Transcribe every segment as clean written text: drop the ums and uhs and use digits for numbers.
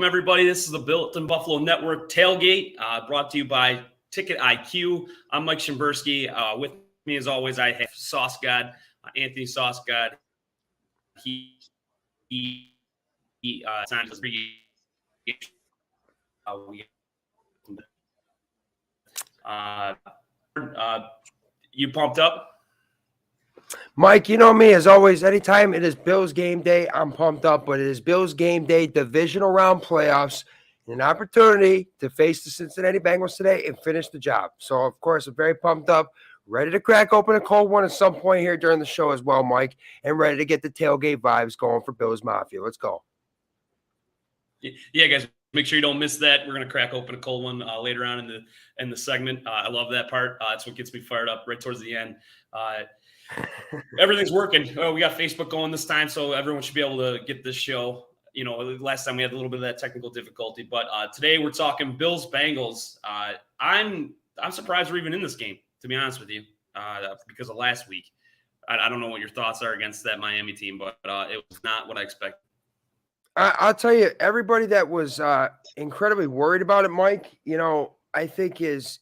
everybody. This is the Built in Buffalo Network Tailgate, brought to you by Ticket IQ. I'm Mike Shimbersky. With me, as always, I have Sauce God, Anthony Sauce God. He signed his pregame. You pumped up? Mike, you know me, as always, anytime it is Bills game day, I'm pumped up, but it is Bills game day, divisional round playoffs, and an opportunity to face the Cincinnati Bengals today and finish the job. So, of course, I'm very pumped up, ready to crack open a cold one at some point here during the show as well, Mike, and ready to get the tailgate vibes going for Bills Mafia. Let's go. Yeah, guys, make sure you don't miss that. We're going to crack open a cold one later on in the segment. I love that part. That's what gets me fired up right towards the end. Everything's working. We got Facebook going this time, so everyone should be able to get this show. You know, last time we had a little bit of that technical difficulty, but today we're talking Bills Bengals. I'm surprised we're even in this game, to be honest with you, because of last week. I don't know what your thoughts are against that Miami team, but it was not what I expected. I'll tell you, everybody that was incredibly worried about it, Mike, you know, I think it's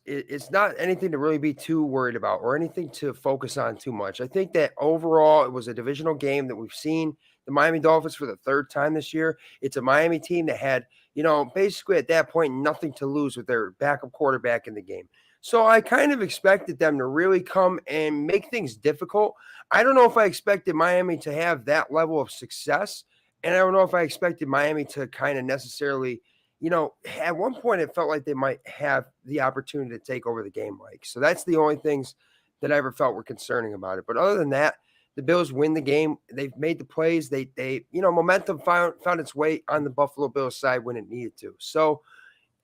not anything to really be too worried about or anything to focus on too much. I think that overall it was a divisional game that we've seen the Miami Dolphins for the third time this year. It's a Miami team that had, you know, basically at that point, nothing to lose with their backup quarterback in the game. So I kind of expected them to really come and make things difficult. I don't know if I expected Miami to have that level of success. And I don't know if I expected Miami to kind of necessarily, you know, at one point it felt like they might have the opportunity to take over the game, Mike. So that's the only things that I ever felt were concerning about it. But other than that, the Bills win the game. They've made the plays. They you know, momentum found its way on the Buffalo Bills side when it needed to. So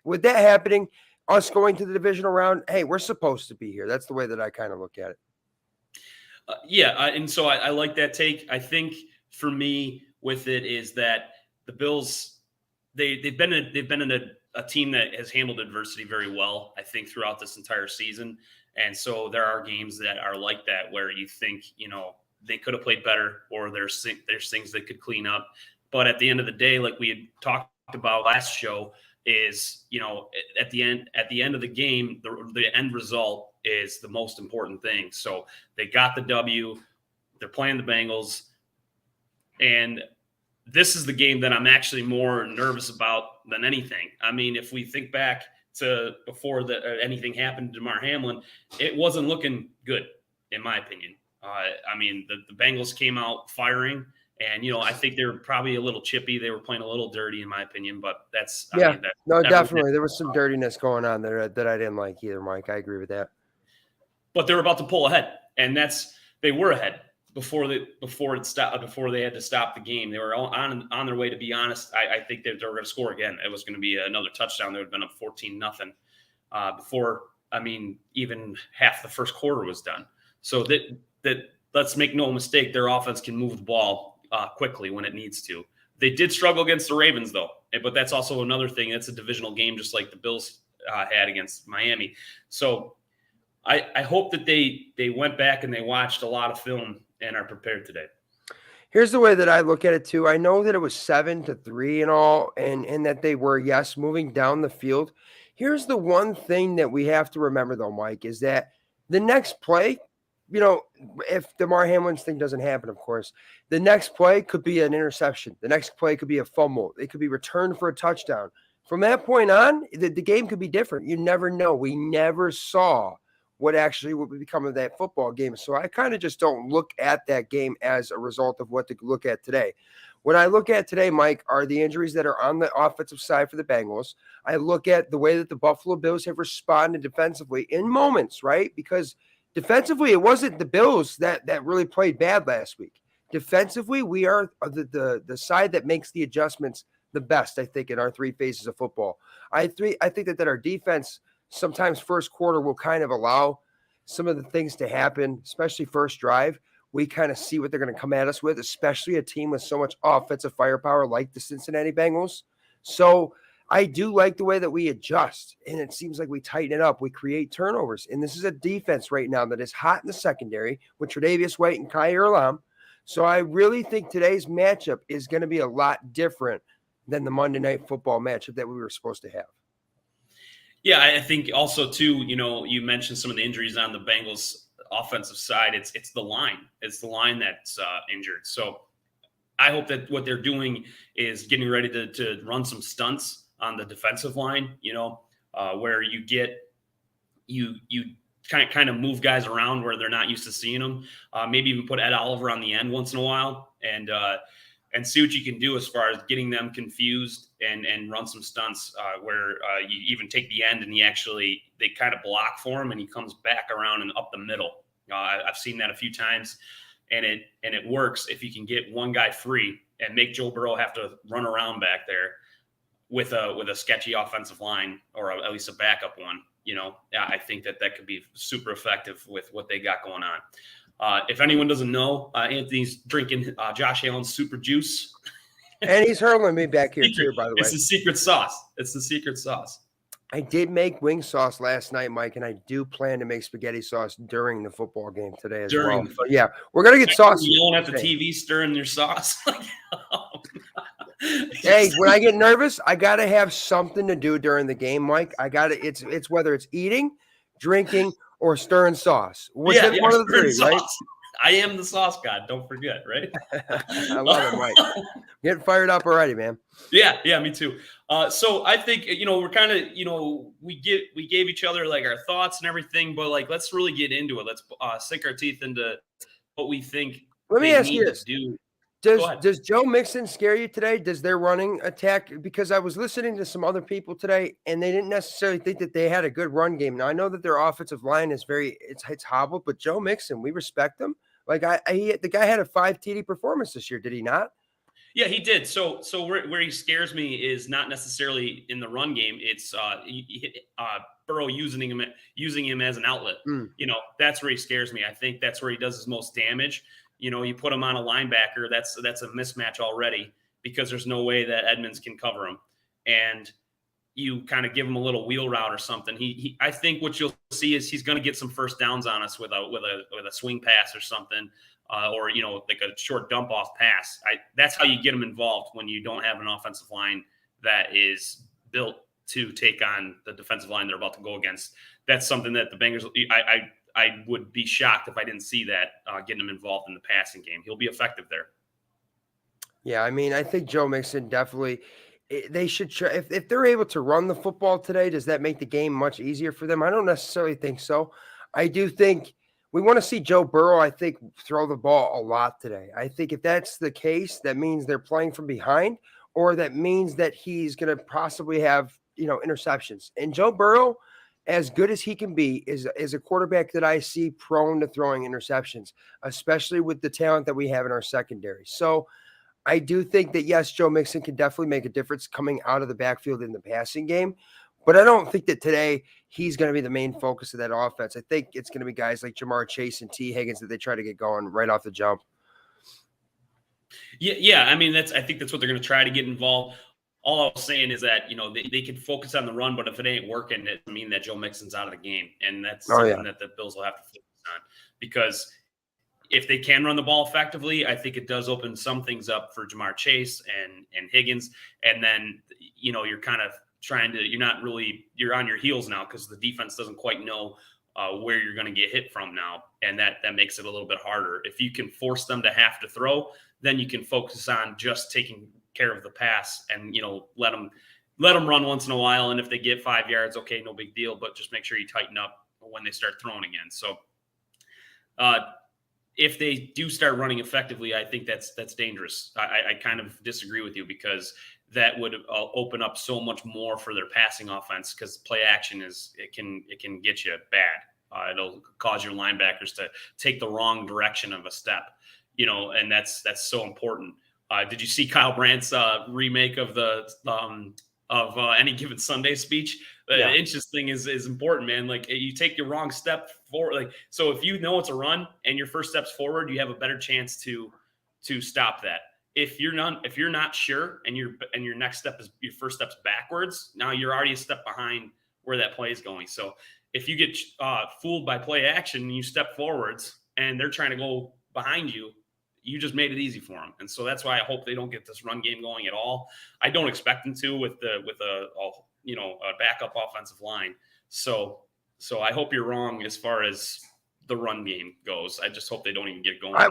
with that happening, us going to the divisional round, hey, we're supposed to be here. That's the way that I kind of look at it. And so I like that take. I think for me with it is that the Bills, they've been a team that has handled adversity very well, I think, throughout this entire season. And so there are games that are like that where you think, you know, they could have played better, or there's things they could clean up. But at the end of the day, like we had talked about last show, is, you know, at the end of the game, the end result is the most important thing. So they got the W. They're playing the Bengals. And this is the game that I'm actually more nervous about than anything. I mean, if we think back to before anything happened to Damar Hamlin, it wasn't looking good, in my opinion. I mean, the Bengals came out firing, and, you know, I think they were probably a little chippy. They were playing a little dirty, in my opinion, but definitely. There was some dirtiness going on there that I didn't like either, Mike. I agree with that. But they were about to pull ahead, and they were ahead. Before they had to stop the game. They were on their way, to be honest. I think that they were going to score again. It was going to be another touchdown. They would have been up 14-0 before, I mean, even half the first quarter was done. So that let's make no mistake, their offense can move the ball quickly when it needs to. They did struggle against the Ravens, though, but that's also another thing. It's a divisional game, just like the Bills had against Miami. So I hope that they went back and they watched a lot of film and are prepared today. Here's the way that I look at it too. I know that it was 7-3 and all, and that they were, yes, moving down the field. Here's the one thing that we have to remember though, Mike, is that the next play, you know, if Damar Hamlin's thing doesn't happen, of course, the next play could be an interception. The next play could be a fumble. It could be returned for a touchdown. From that point on, the game could be different. You never know. We never saw what actually would become of that football game. So I kind of just don't look at that game as a result of what to look at today. What I look at today, Mike, are the injuries that are on the offensive side for the Bengals. I look at the way that the Buffalo Bills have responded defensively in moments, right? Because defensively, it wasn't the Bills that really played bad last week. Defensively, we are the side that makes the adjustments the best, I think, in our three phases of football. I think that our defense sometimes first quarter will kind of allow some of the things to happen, especially first drive. We kind of see what they're going to come at us with, especially a team with so much offensive firepower like the Cincinnati Bengals. So I do like the way that we adjust, and it seems like we tighten it up. We create turnovers, and this is a defense right now that is hot in the secondary with Tre'Davious White and Kaiir Elam. So I really think today's matchup is going to be a lot different than the Monday Night Football matchup that we were supposed to have. Yeah, I think also too, you mentioned some of the injuries on the Bengals offensive side. It's the line. It's the line that's injured. So I hope that what they're doing is getting ready to run some stunts on the defensive line, where you kind of move guys around where they're not used to seeing them. Maybe even put Ed Oliver on the end once in a while and see what you can do as far as getting them confused and run some stunts where you even take the end and they kind of block for him and he comes back around and up the middle. I've seen that a few times, and it works if you can get one guy free and make Joe Burrow have to run around back there with a sketchy offensive line, or at least a backup one. I think that could be super effective with what they got going on. If anyone doesn't know, Anthony's drinking Josh Allen's super juice. And he's hurling me back here too, by the way. It's the secret sauce. It's the secret sauce. I did make wing sauce last night, Mike, and I do plan to make spaghetti sauce during the football game today as well. So, yeah, we're going to get sauce. Yelling at the TV, stirring your sauce. Hey, when I get nervous, I got to have something to do during the game, Mike. It's whether it's eating, drinking, or stirring sauce. One of the three, sauce. Right? I am the sauce god. Don't forget, right? I love it, Mike. Getting fired up already, man. Yeah, me too. So I think we're kind of we gave each other like our thoughts and everything, but like let's really get into it. Let's sink our teeth into what we think. Let me ask you this: Does Joe Mixon scare you today? Does their running attack? Because I was listening to some other people today, and they didn't necessarily think that they had a good run game. Now I know that their offensive line is it's hobbled, but Joe Mixon, we respect him. Like the guy had a 5 TD performance this year, did he not? Yeah, he did. So where he scares me is not necessarily in the run game. It's Burrow using him as an outlet. That's where he scares me. I think that's where he does his most damage. You put him on a linebacker, that's a mismatch already because there's no way that Edmonds can cover him. And you kind of give him a little wheel route or something. I think what you'll see is he's going to get some first downs on us with a swing pass or something, or like a short dump off pass. That's how you get him involved when you don't have an offensive line that is built to take on the defensive line they're about to go against. That's something that the Bengals. I would be shocked if I didn't see that getting him involved in the passing game. He'll be effective there. Yeah, I mean, I think Joe Mixon definitely. They should try if they're able to run the football today. Does that make the game much easier for them? I don't necessarily think so. I do think we want to see Joe Burrow, I think, throw the ball a lot today. I think if that's the case, that means they're playing from behind, or that means that he's going to possibly have interceptions. And Joe Burrow, as good as he can be, is a quarterback that I see prone to throwing interceptions, especially with the talent that we have in our secondary. So I do think that, yes, Joe Mixon can definitely make a difference coming out of the backfield in the passing game. But I don't think that today he's going to be the main focus of that offense. I think it's going to be guys like Jamar Chase and T. Higgins that they try to get going right off the jump. Yeah. I mean, I think that's what they're going to try to get involved. All I was saying is that, they can focus on the run, but if it ain't working, it doesn't mean that Joe Mixon's out of the game. And that's something that the Bills will have to focus on, because if they can run the ball effectively, I think it does open some things up for Jamar Chase and Higgins. And then, you're kind of you're on your heels now because the defense doesn't quite know where you're going to get hit from now. And that makes it a little bit harder. If you can force them to have to throw, then you can focus on just taking care of the pass and, let them run once in a while. And if they get 5 yards, okay, no big deal, but just make sure you tighten up when they start throwing again. So, if they do start running effectively, I think that's dangerous. I kind of disagree with you because that would open up so much more for their passing offense, because play action it can get you bad. It'll cause your linebackers to take the wrong direction of a step, and that's so important. Did you see Kyle Brandt's remake of the Any Given Sunday speech? The inches thing is important, man. Like, you take your wrong step forward. Like, so if you know it's a run and your first step's forward, you have a better chance to stop that. If you're not sure and your next step is your first step's backwards, now you're already a step behind where that play is going. So if you get fooled by play action and you step forwards and they're trying to go behind you, you just made it easy for them. And so that's why I hope they don't get this run game going at all. I don't expect them to with a backup offensive line. So I hope you're wrong as far as the run game goes. I just hope they don't even get going. I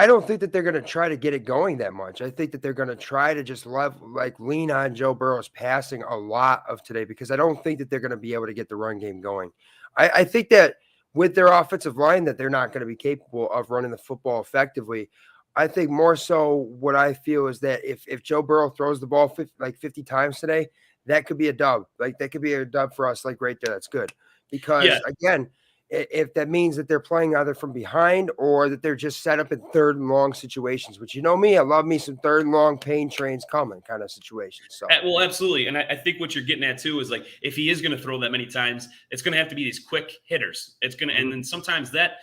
don't think that they're going to try to get it going that much. I think that they're going to try to just lean on Joe Burrow's passing a lot of today, because I don't think that they're going to be able to get the run game going. I think that with their offensive line that they're not going to be capable of running the football effectively. I think more so what I feel is that if Joe Burrow throws the ball 50 times today, that could be a dub. Like that could be a dub for us, like right there. That's good. Because again, if that means that they're playing either from behind or that they're just set up in third and long situations, which, you know me, I love me some third and long pain trains coming kind of situations. So, well, absolutely. And I think what you're getting at too is like, if he is going to throw that many times, it's going to have to be these quick hitters. It's going to, and then sometimes that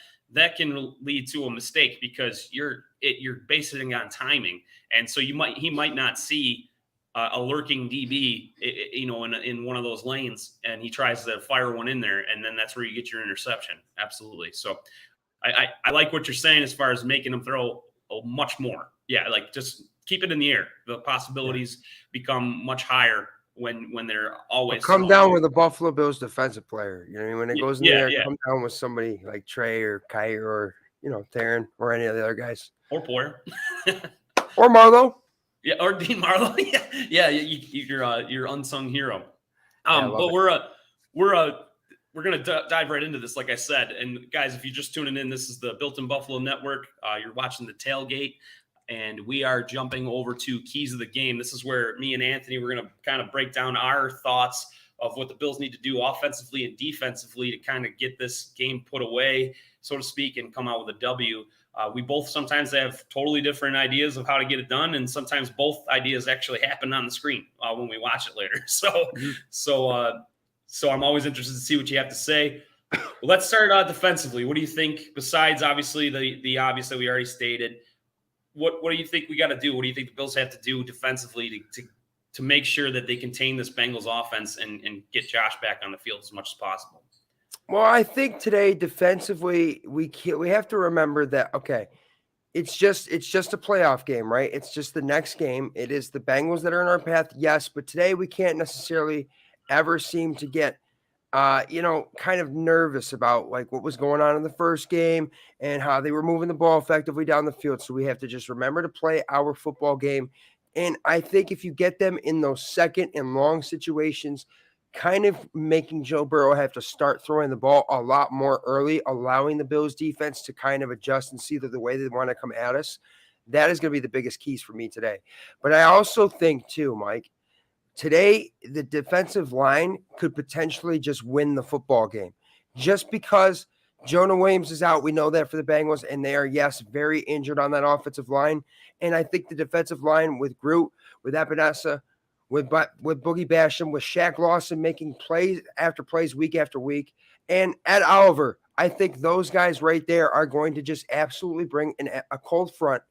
can lead to a mistake because you're basing it on timing. And so he might not see a lurking DB, in one of those lanes, and he tries to fire one in there, and then that's where you get your interception. Absolutely. So I like what you're saying as far as making them throw much more. Yeah, like just keep it in the air. The possibilities become much higher when they're always come down with a Buffalo Bills defensive player. You know what I mean? When it goes in the air, come down with somebody like Trey or Kyer or Theron or any of the other guys. Or Poyer. Or Marlowe. Yeah, or Dean Marlowe. yeah, you're unsung hero. But we're gonna dive right into this, like I said. And guys, if you're just tuning in, this is the Built in Buffalo Network. You're watching the Tailgate, and we are jumping over to Keys of the Game. This is where me and Anthony, we're gonna kind of break down our thoughts of what the Bills need to do offensively and defensively to kind of get this game put away, so to speak, and come out with a W. We both sometimes have totally different ideas of how to get it done, and sometimes both ideas actually happen on the screen when we watch it later. So I'm always interested to see what you have to say. Well, let's start defensively. What do you think, besides obviously the obvious that we already stated? What do you think we got to do? What do you think the Bills have to do defensively to make sure that they contain this Bengals offense and get Josh back on the field as much as possible? Well, I think today defensively we have to remember that it's just a playoff game, right? It's just the next game. It is the Bengals that are in our path, yes, but today we can't necessarily ever seem to get kind of nervous about like what was going on in the first game and how they were moving the ball effectively down the field. So we have to just remember to play our football game. And I think if you get them in those second and long situations, kind of making Joe Burrow have to start throwing the ball a lot more early, allowing the Bills defense to kind of adjust and see the way they want to come at us. That is going to be the biggest keys for me today. But I also think too, Mike, today the defensive line could potentially just win the football game just because Jonah Williams is out. We know that for the Bengals, and they are, yes, very injured on that offensive line. And I think the defensive line with Groot, with Epinesa, with Boogie Basham, with Shaq Lawson making plays after plays week after week, and Ed Oliver, I think those guys right there are going to just absolutely bring a cold front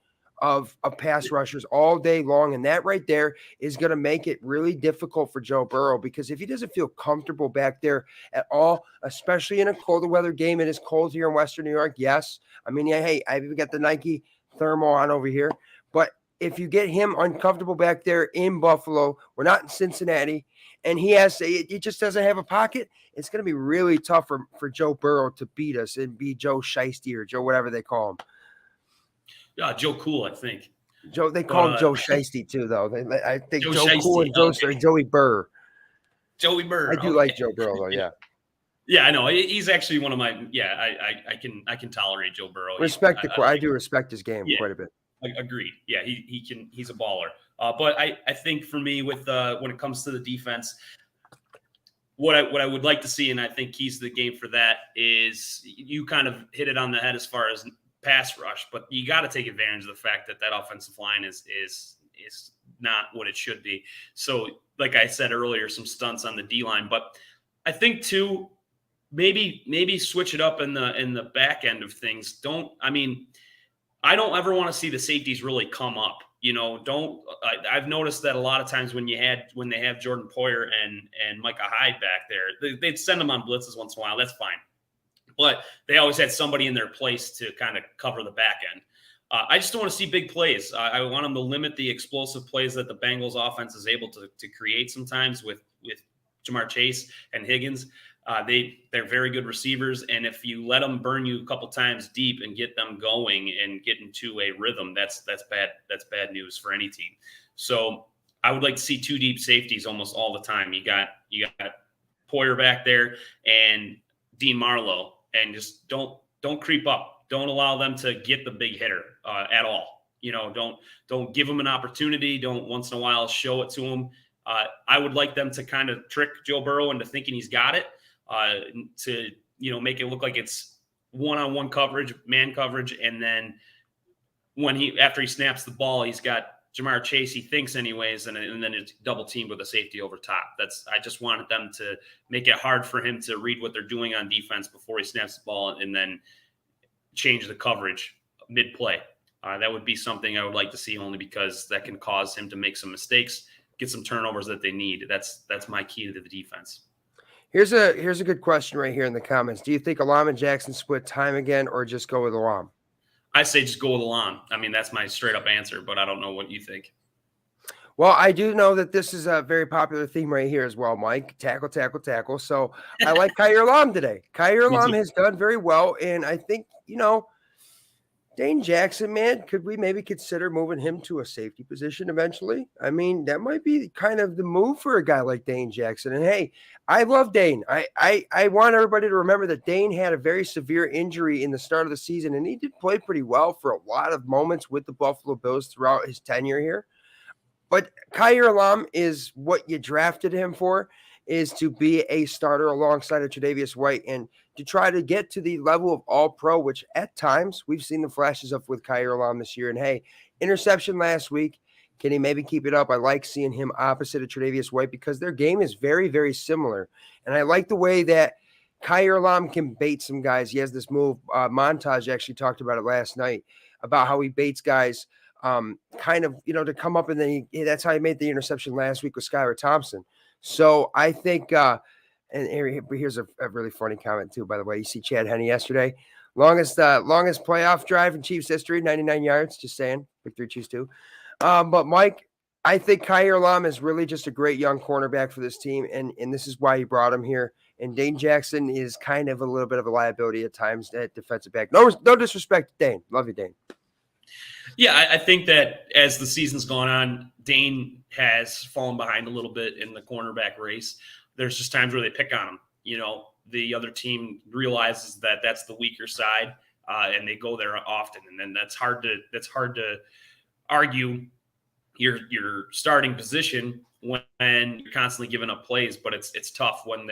of pass rushers all day long. And that right there is going to make it really difficult for Joe Burrow, because if he doesn't feel comfortable back there at all, especially in a colder weather game, it is cold here in Western New York. Yes. I mean, hey, I've even got the Nike thermal on over here, but if you get him uncomfortable back there in Buffalo, we're not in Cincinnati, and he just doesn't have a pocket, it's going to be really tough for Joe Burrow to beat us and be Joe Shiesty or Joe, whatever they call him. Yeah, Joe Cool, I think. They call him Joe Shiesty too, though. I think Joe Cool and Joey Burr. Joey Burr. I do like Joe Burrow, though. Yeah. Yeah, I know. He's actually one of my. Yeah, I can tolerate Joe Burrow. I do respect his game quite a bit. Agreed. Yeah, he can. He's a baller. But I think for me, with when it comes to the defense, what I would like to see, and I think keys to the game for that is you kind of hit it on the head as far as pass rush, but you got to take advantage of the fact that offensive line is not what it should be. So, like I said earlier, some stunts on the D line, but I think too, maybe switch it up in the back end of things. I don't ever want to see the safeties really come up. I've noticed that a lot of times when they have Jordan Poyer and Micah Hyde back there, they'd send them on blitzes once in a while. That's fine. But they always had somebody in their place to kind of cover the back end. I just don't want to see big plays. I want them to limit the explosive plays that the Bengals offense is able to create sometimes with Jamar Chase and Higgins. They're very good receivers, and if you let them burn you a couple times deep and get them going and get into a rhythm, that's bad. That's bad news for any team. So I would like to see two deep safeties almost all the time. You got Poyer back there and Dean Marlowe, and just don't creep up. Don't allow them to get the big hitter at all. Don't give them an opportunity. Don't once in a while show it to them. I would like them to kind of trick Joe Burrow into thinking he's got it, to make it look like it's one-on-one coverage, man coverage, and then after he snaps the ball, he's got Jamar Chase, he thinks anyways, and then it's double teamed with a safety over top. I just wanted them to make it hard for him to read what they're doing on defense before he snaps the ball and then change the coverage mid-play. That would be something I would like to see, only because that can cause him to make some mistakes, get some turnovers that they need. That's my key to the defense. Here's a good question right here in the comments. Do you think Elam and Jackson split time again, or just go with Elam? I say just go with Elam. I mean, that's my straight up answer, but I don't know what you think. Well, I do know that this is a very popular theme right here as well, Mike. Tackle, tackle, tackle. So I like Kaiir Elam today. Kaiir Elam has done very well, and I think, Dane Jackson, man, could we maybe consider moving him to a safety position eventually? I mean, that might be kind of the move for a guy like Dane Jackson. And hey, I love Dane. I want everybody to remember that Dane had a very severe injury in the start of the season, and he did play pretty well for a lot of moments with the Buffalo Bills throughout his tenure here. But Kaiir Elam is what you drafted him for, is to be a starter alongside of Tre'Davious White and to try to get to the level of all-pro, which at times we've seen the flashes of with Kaiir Elam this year. And hey, interception last week. Can he maybe keep it up? I like seeing him opposite of Tre'Davious White because their game is very, very similar. And I like the way that Kaiir Elam can bait some guys. He has this move. Montage actually talked about it last night, about how he baits guys kind of, to come up, and then that's how he made the interception last week with Skylar Thompson. So I think, and here's a really funny comment too, by the way. You see Chad Henne yesterday, longest playoff drive in Chiefs history, 99 yards. Just saying, pick 3, choose 2. But Mike, I think Kaiir Elam is really just a great young cornerback for this team, and this is why he brought him here. And Dane Jackson is kind of a little bit of a liability at times at defensive back. No disrespect to Dane. Love you, Dane. Yeah, I think that as the season's gone on, Dane has fallen behind a little bit in the cornerback race. There's just times where they pick on him. The other team realizes that that's the weaker side, and they go there often. And then that's hard to argue your starting position when you're constantly giving up plays. But it's tough when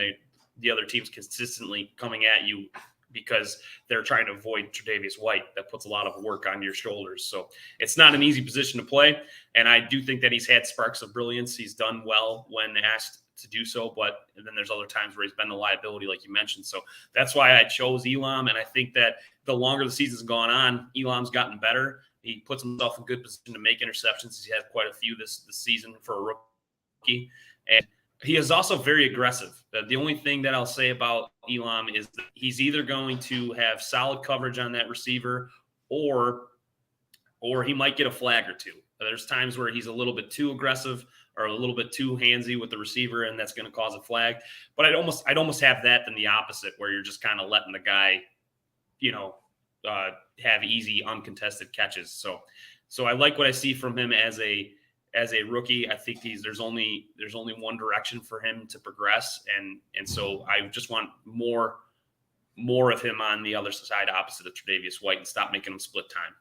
the other team's consistently coming at you because they're trying to avoid Tre'Davious White. That puts a lot of work on your shoulders. So it's not an easy position to play. And I do think that he's had sparks of brilliance. He's done well when asked to do so, but then there's other times where he's been the liability, like you mentioned. So that's why I chose Elam. And I think that the longer the season's gone on, Elam's gotten better. He puts himself in good position to make interceptions. He's had quite a few this season for a rookie. And he is also very aggressive. The only thing that I'll say about Elam is that he's either going to have solid coverage on that receiver or he might get a flag or two. There's times where he's a little bit too aggressive or a little bit too handsy with the receiver, and that's going to cause a flag. But I'd almost have that than the opposite, where you're just kind of letting the guy, have easy uncontested catches. So I like what I see from him as a rookie. I think there's only one direction for him to progress, and so I just want more of him on the other side, opposite of Tre'Davious White, and stop making him split time.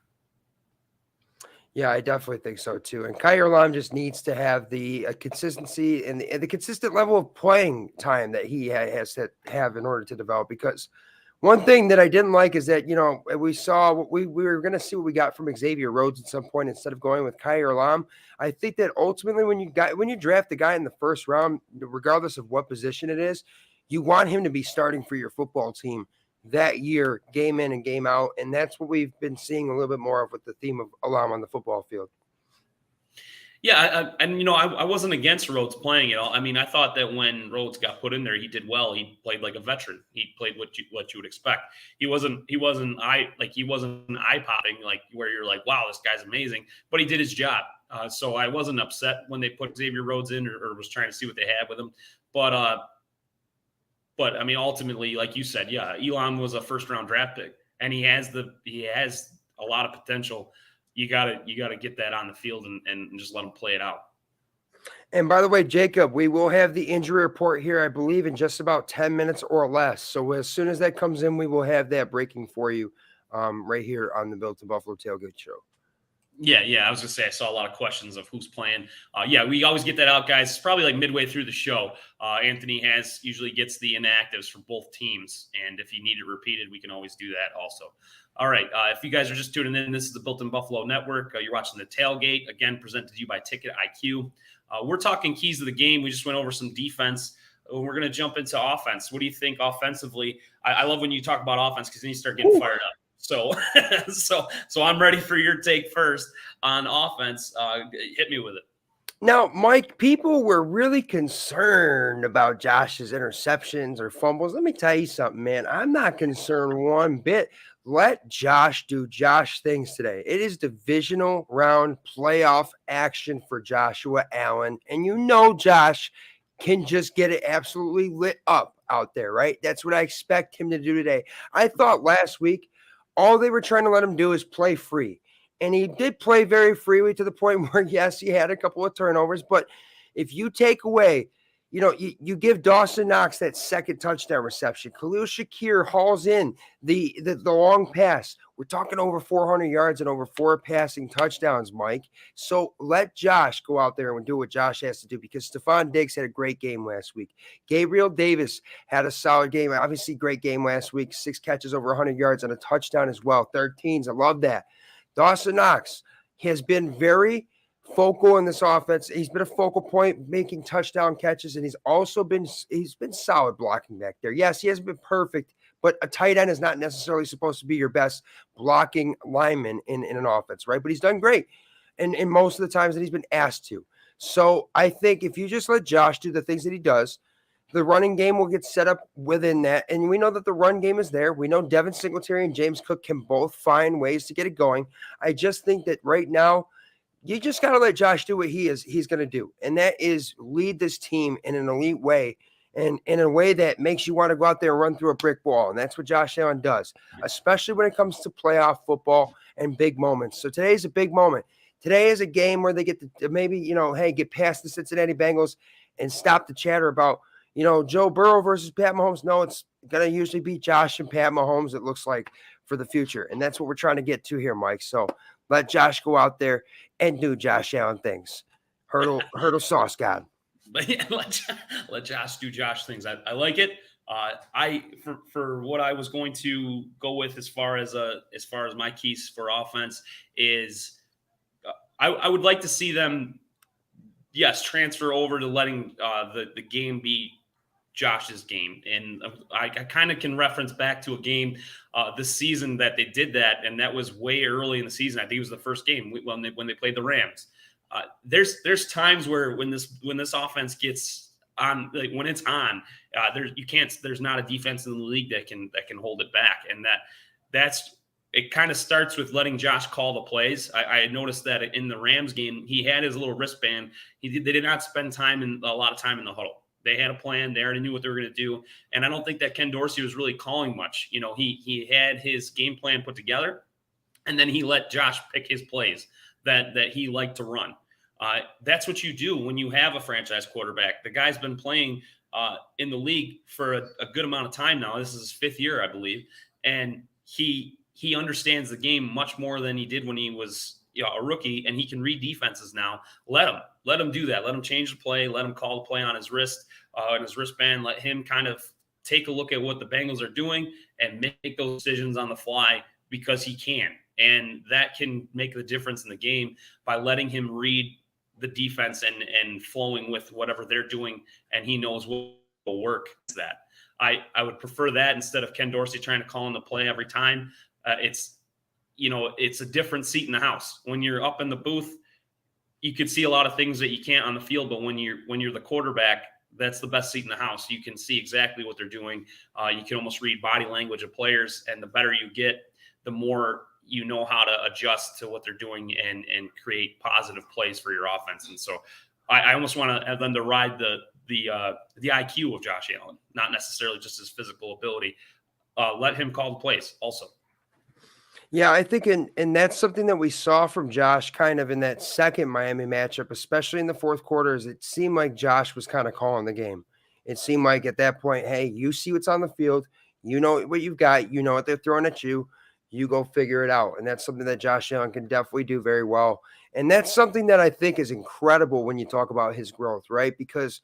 Yeah, I definitely think so too. And Kaiir Elam just needs to have the consistency and the consistent level of playing time that he has to have in order to develop. Because one thing that I didn't like is that, we saw what we were going to see what we got from Xavier Rhodes at some point instead of going with Kaiir Elam. I think that ultimately when you draft the guy in the first round, regardless of what position it is, you want him to be starting for your football team that year, game in and game out. And that's what we've been seeing a little bit more of with the theme of Elam on the football field. Yeah, and I wasn't against Rhodes playing it all. I mean, I thought that when Rhodes got put in there, he did well. He played like a veteran. He played what you would expect. He wasn't eye popping like where you're like, wow, this guy's amazing. But he did his job. So I wasn't upset when they put Xavier Rhodes in or was trying to see what they had with him. But I mean, ultimately, like you said, yeah, Elon was a first round draft pick, and he has a lot of potential. You gotta get that on the field and just let him play it out. And by the way, Jacob, we will have the injury report here, I believe, in just about 10 minutes or less. So as soon as that comes in, we will have that breaking for you right here on the Built in Buffalo Tailgate Show. Yeah. I was gonna say I saw a lot of questions of who's playing. Yeah, we always get that out, guys. It's probably like midway through the show. Anthony usually gets the inactives for both teams, and if you need it repeated, we can always do that also. All right. If you guys are just tuning in, this is the Built in Buffalo Network. You're watching the Tailgate, again presented to you by Ticket IQ. We're talking keys of the game. We just went over some defense. We're going to jump into offense. What do you think offensively? I love when you talk about offense because then you start getting fired up. So, so I'm ready for your take first on offense. Hit me with it. Now, Mike, people were really concerned about Josh's interceptions or fumbles. Let me tell you something, man. I'm not concerned one bit. Let Josh do Josh things today. It is divisional round playoff action for Joshua Allen. And Josh can just get it absolutely lit up out there, right? That's what I expect him to do today. I thought last week, all they were trying to let him do is play free. And he did play very freely to the point where, yes, he had a couple of turnovers. But if you take away, you give Dawson Knox that second touchdown reception. Khalil Shakir hauls in the long pass. We're talking over 400 yards and over 4 passing touchdowns, Mike. So let Josh go out there and do what Josh has to do, because Stephon Diggs had a great game last week. Gabriel Davis had a solid game. Obviously, great game last week. 6 catches over 100 yards and a touchdown as well. 13s. I love that. Dawson Knox has been very focal in this offense. He's been a focal point, making touchdown catches, and he's been solid blocking back there. Yes, he hasn't been perfect, but a tight end is not necessarily supposed to be your best blocking lineman in an offense, right? But he's done great in most of the times that he's been asked to. So I think if you just let Josh do the things that he does, the running game will get set up within that. And we know that the run game is there. We know Devin Singletary and James Cook can both find ways to get it going. I just think that right now, you just got to let Josh do what he's going to do. And that is lead this team in an elite way, and in a way that makes you want to go out there and run through a brick wall. And that's what Josh Allen does, especially when it comes to playoff football and big moments. So today is a big moment. Today is a game where they get to maybe, get past the Cincinnati Bengals and stop the chatter about, Joe Burrow versus Pat Mahomes. No, it's going to usually be Josh and Pat Mahomes, it looks like, for the future. And that's what we're trying to get to here, Mike. So let Josh go out there and do Josh Allen things. Hurdle sauce God. But yeah, let Josh do Josh things. I like it. For what I was going to go with as far as my keys for offense is, I would like to see them, yes, transfer over to letting the game be Josh's game. And I kind of can reference back to a game this season that they did that, and that was way early in the season. I think it was the first game when they played the Rams. There's times where when this offense gets on, like when it's on, there's not a defense in the league that can hold it back, and it kind of starts with letting Josh call the plays. I noticed that in the Rams game, he had his little wristband. They did not spend a lot of time in the huddle. They had a plan. They already knew what they were going to do. And I don't think that Ken Dorsey was really calling much. He had his game plan put together, and then he let Josh pick his plays that he liked to run. That's what you do when you have a franchise quarterback. The guy's been playing in the league for a good amount of time now. This is his 5th year, I believe. And he understands the game much more than he did when he was a rookie, and he can read defenses now. Let him do that. Let him change the play. Let him call the play on his wristband. Let him kind of take a look at what the Bengals are doing and make those decisions on the fly, because he can. And that can make the difference in the game by letting him read the defense and flowing with whatever they're doing, and he knows what will work. That I would prefer that instead of Ken Dorsey trying to call in the play every time. It's a different seat in the house. When you're up in the booth, you could see a lot of things that you can't on the field, but when you're the quarterback, that's the best seat in the house. You can see exactly what they're doing. You can almost read body language of players, and the better you get, the more you know how to adjust to what they're doing and create positive plays for your offense. And so I almost want to have them to ride the IQ of Josh Allen, not necessarily just his physical ability. Let him call the plays also. Yeah, I think and that's something that we saw from Josh kind of in that second Miami matchup, especially in the fourth quarter, is it seemed like Josh was kind of calling the game. It seemed like at that point, hey, you see what's on the field, you know what you've got, you know what they're throwing at you, you go figure it out. And that's something that Josh Allen can definitely do very well. And that's something that I think is incredible when you talk about his growth, right? Because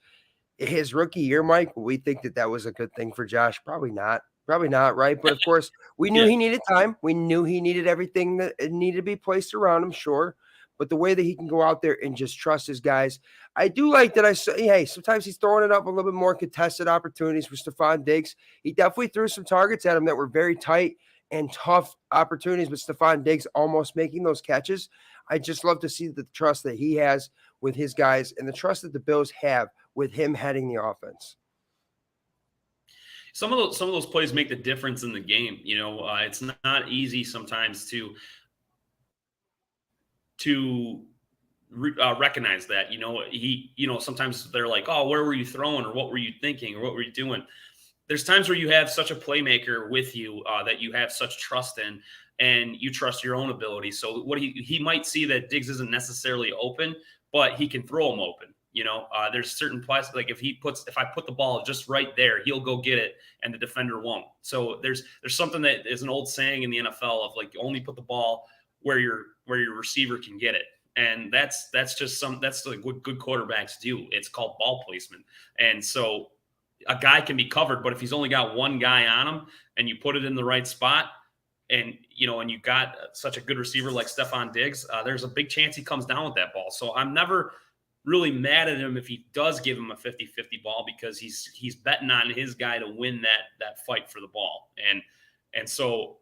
his rookie year, Mike, we think that that was a good thing for Josh. Probably not. Probably not, right? But of course, we knew Yeah. he needed time. We knew he needed everything that needed to be placed around him, sure. But the way that he can go out there and just trust his guys, I do like that. I say, hey, sometimes he's throwing it up a little bit more contested opportunities for Stephon Diggs. He definitely threw some targets at him that were very tight and tough opportunities, but Stephon Diggs almost making those catches. I just love to see the trust that he has with his guys and the trust that the Bills have with him heading the offense. Some of those plays make the difference in the game. You know, it's not easy sometimes to recognize that. You know, sometimes they're like, oh, where were you throwing, or what were you thinking, or what were you doing? There's times where you have such a playmaker with you that you have such trust in, and you trust your own ability. So what he might see that Diggs isn't necessarily open, but he can throw him open. You know, there's certain plays, like if I put the ball just right there, he'll go get it, and the defender won't. So there's something that is an old saying in the NFL of like, only put the ball where your receiver can get it, and that's like what good quarterbacks do. It's called ball placement, and so a guy can be covered, but if he's only got one guy on him, and you put it in the right spot, and you got such a good receiver like Stephon Diggs, there's a big chance he comes down with that ball. So I'm never really mad at him if he does give him a 50-50 ball, because he's betting on his guy to win that fight for the ball. And so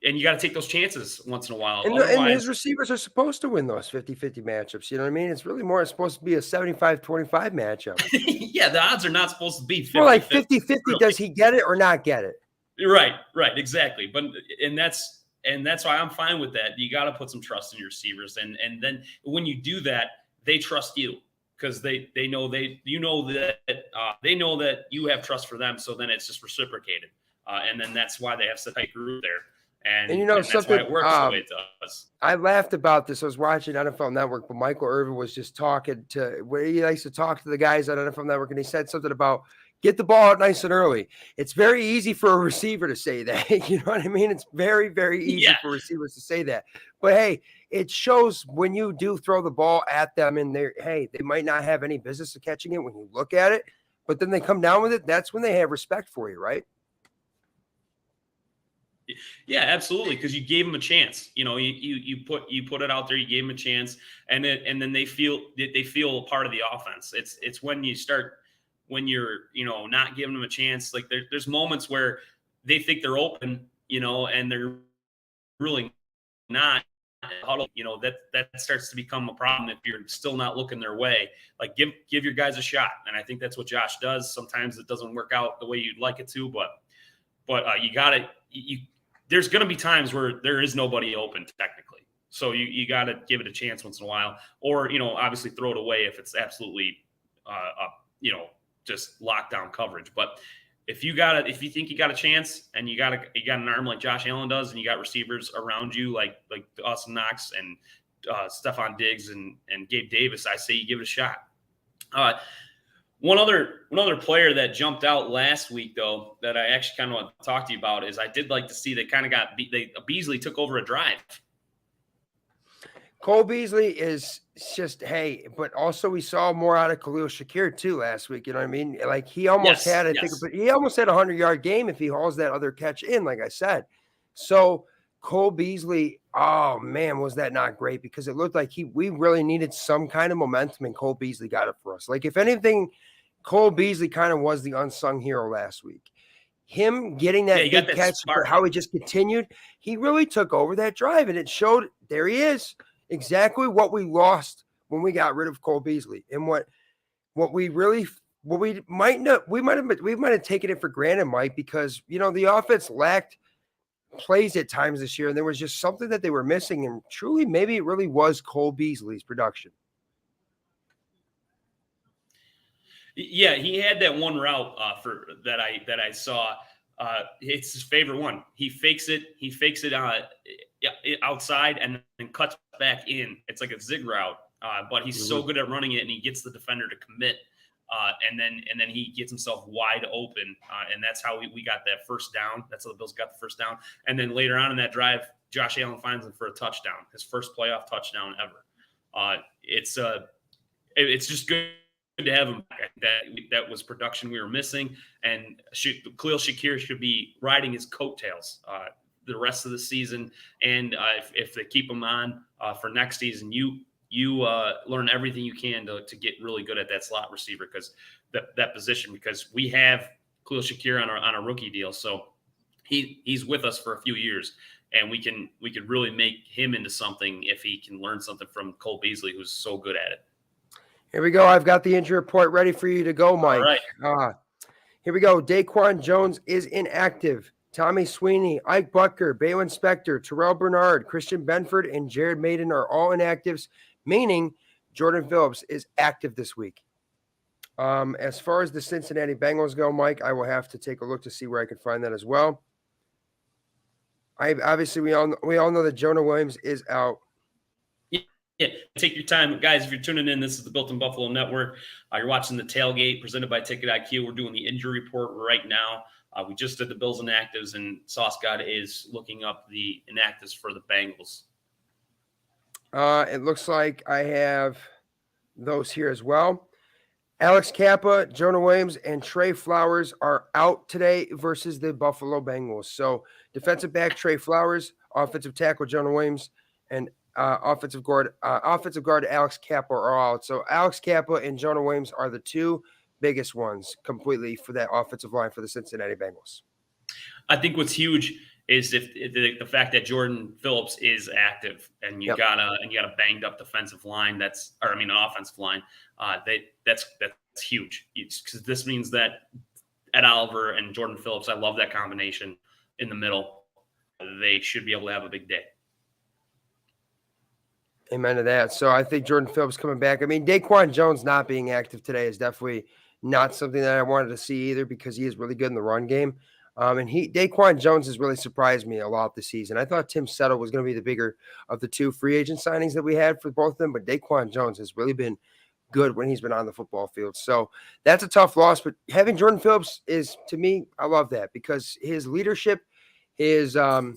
you got to take those chances once in a while. And his receivers are supposed to win those 50-50 matchups. You know what I mean? It's really more supposed to be a 75-25 matchup. Yeah, the odds are not supposed to be 50-50. More like 50-50. Really. Does he get it or not get it? Right, exactly. But that's why I'm fine with that. You got to put some trust in your receivers, and then when you do that, they trust you, because they know that they know that you have trust for them. So then it's just reciprocated, and then that's why they have such a tight group there. And you know, that's why it works the way it does. I laughed about this. I was watching NFL Network, but Michael Irvin was just talking to where he likes to talk to the guys on NFL Network, and he said something about get the ball out nice and early. It's very easy for a receiver to say that. You know what I mean? It's very, very easy for receivers to say that. But hey, it shows when you do throw the ball at them, and they might not have any business of catching it when you look at it, but then they come down with it. That's when they have respect for you, right? Yeah, absolutely. Because you gave them a chance. You know, you put it out there. You gave them a chance, and then they feel a part of the offense. It's when you're not giving them a chance. Like there's moments where they think they're open, and they're really not. That starts to become a problem if you're still not looking their way. Like give your guys a shot, and I think that's what Josh does. Sometimes it doesn't work out the way you'd like it to, but you got to there's going to be times where there is nobody open technically. So you got to give it a chance once in a while, or, obviously throw it away if it's absolutely, just lockdown coverage. But if you think you got a chance and you got an arm like Josh Allen does, and you got receivers around you like Austin Knox and Stephon Diggs and Gabe Davis, I say you give it a shot. One other player that jumped out last week, though, that I actually kind of want to talk to you about is I did like to see they kind of Beasley took over a drive. Cole Beasley is just, hey, but also we saw more out of Khalil Shakir too last week. You know what I mean? Like he almost had, he almost had a 100-yard game if he hauls that other catch in, like I said. So Cole Beasley, oh man, was that not great? Because it looked like we really needed some kind of momentum, and Cole Beasley got it for us. Like if anything, Cole Beasley kind of was the unsung hero last week. Him getting that big catch, for how he just continued, he really took over that drive, and it showed there he is. Exactly what we lost when we got rid of Cole Beasley. And what we might have taken it for granted, Mike, because the offense lacked plays at times this year, and there was just something that they were missing. And truly, maybe it really was Cole Beasley's production. Yeah, he had that one route that I saw. It's his favorite one. He fakes it outside and then cuts back in. It's like a zig route, but he's so good at running it, and he gets the defender to commit. And then he gets himself wide open, and that's how we got that first down. That's how the Bills got the first down. And then later on in that drive, Josh Allen finds him for a touchdown, his first playoff touchdown ever. It's just good to have him back. That was production we were missing, and Khalil Shakir should be riding his coattails the rest of the season. And if they keep him on for next season, you learn everything you can to get really good at that slot receiver, because that position, because we have Khalil Shakir on a rookie deal, so he's with us for a few years, and we could really make him into something if he can learn something from Cole Beasley, who's so good at it. Here we go. I've got the injury report ready for you to go, Mike. All right. Here we go. Daquan Jones is inactive. Tommy Sweeney, Ike Butker, Balin Spector, Terrell Bernard, Christian Benford, and Jared Maiden are all inactives, meaning Jordan Phillips is active this week. As far as the Cincinnati Bengals go, Mike, I will have to take a look to see where I can find that as well. Obviously, we all know that Jonah Williams is out. Yeah, take your time. Guys, if you're tuning in, this is the Built in Buffalo Network. You're watching the Tailgate presented by Ticket IQ. We're doing the injury report right now. We just did the Bills inactives, and Sauce God is looking up the inactives for the Bengals. It looks like I have those here as well. Alex Kappa, Jonah Williams, and Trey Flowers are out today versus the Buffalo Bengals. So defensive back Trey Flowers, offensive tackle Jonah Williams, and offensive guard Alex Kappa are out. So Alex Kappa and Jonah Williams are the two biggest ones completely for that offensive line for the Cincinnati Bengals. I think what's huge is if the fact that Jordan Phillips is active, and you got a banged up defensive line, an offensive line, that's huge, because this means that Ed Oliver and Jordan Phillips, I love that combination in the middle. They should be able to have a big day. Amen to that. So I think Jordan Phillips coming back. I mean, Daquan Jones not being active today is definitely not something that I wanted to see either, because he is really good in the run game. And Daquan Jones has really surprised me a lot this season. I thought Tim Settle was going to be the bigger of the two free agent signings that we had for both of them, but Daquan Jones has really been good when he's been on the football field. So that's a tough loss, but having Jordan Phillips is, to me, I love that, because his leadership, his the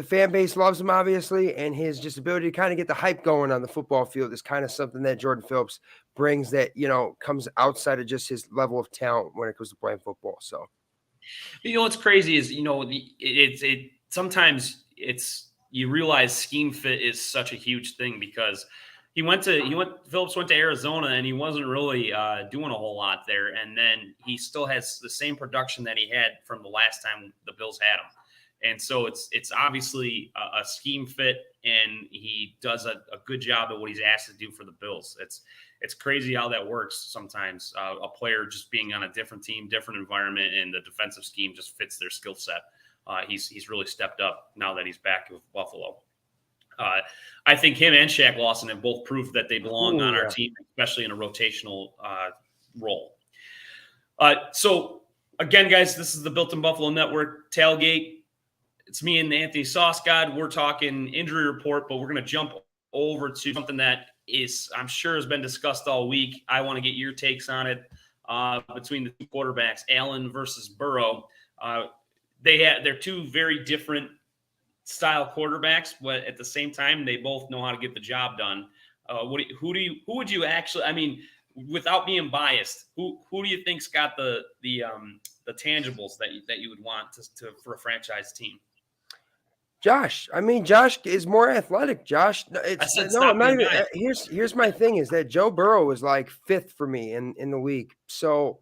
fan base loves him, obviously, and his just ability to kind of get the hype going on the football field is kind of something that Jordan Phillips brings that, comes outside of just his level of talent when it comes to playing football. So, what's crazy is, sometimes you realize scheme fit is such a huge thing, because Phillips went to Arizona, and he wasn't really doing a whole lot there. And then he still has the same production that he had from the last time the Bills had him. And so it's obviously a scheme fit, and he does a good job at what he's asked to do for the Bills. It's crazy how that works sometimes. A player just being on a different team, different environment, and the defensive scheme just fits their skill set. He's really stepped up now that he's back with Buffalo. I think him and Shaq Lawson have both proved that they belong on our team, especially in a rotational role. So again, guys, this is the Built in Buffalo Network Tailgate. It's me and Anthony Sauce God. We're talking injury report, but we're going to jump over to something that I'm sure has been discussed all week. I want to get your takes on it between the two quarterbacks, Allen versus Burrow. They're two very different style quarterbacks, but at the same time, they both know how to get the job done. Who would you actually? I mean, without being biased, who do you think's got the tangibles that you would want for a franchise team? Josh. I mean, Josh is more athletic. Josh, I'm not even. Here's my thing: is that Joe Burrow is like fifth for me in the league. So,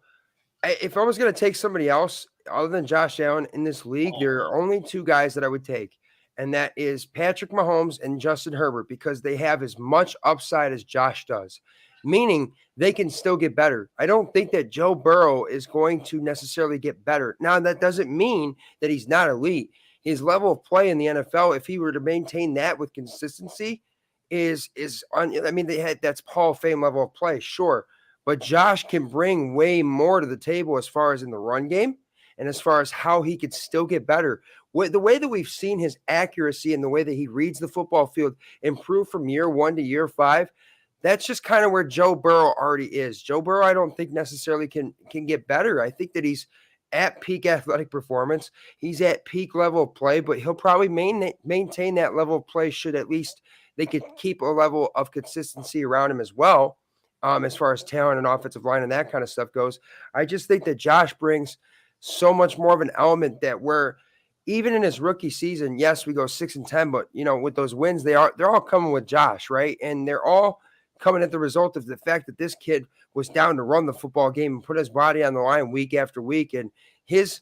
if I was going to take somebody else other than Josh Allen in this league, there are only two guys that I would take, and that is Patrick Mahomes and Justin Herbert, because they have as much upside as Josh does, meaning they can still get better. I don't think that Joe Burrow is going to necessarily get better. Now, that doesn't mean that he's not elite. His level of play in the NFL, if he were to maintain that with consistency, that's Hall of Fame level of play, sure. But Josh can bring way more to the table as far as in the run game and as far as how he could still get better. The way that we've seen his accuracy and the way that he reads the football field improve from year 1 to year 5, that's just kind of where Joe Burrow already is. Joe Burrow, I don't think necessarily can get better. I think that he's at peak athletic performance. He's at peak level of play, but he'll probably maintain that level of play should at least they could keep a level of consistency around him as well, as far as talent and offensive line and that kind of stuff goes. I just think that Josh brings so much more of an element that where even in his rookie season, yes, we go 6-10, but with those wins, they're all coming with Josh, right? And they're all coming at the result of the fact that this kid was down to run the football game and put his body on the line week after week. And his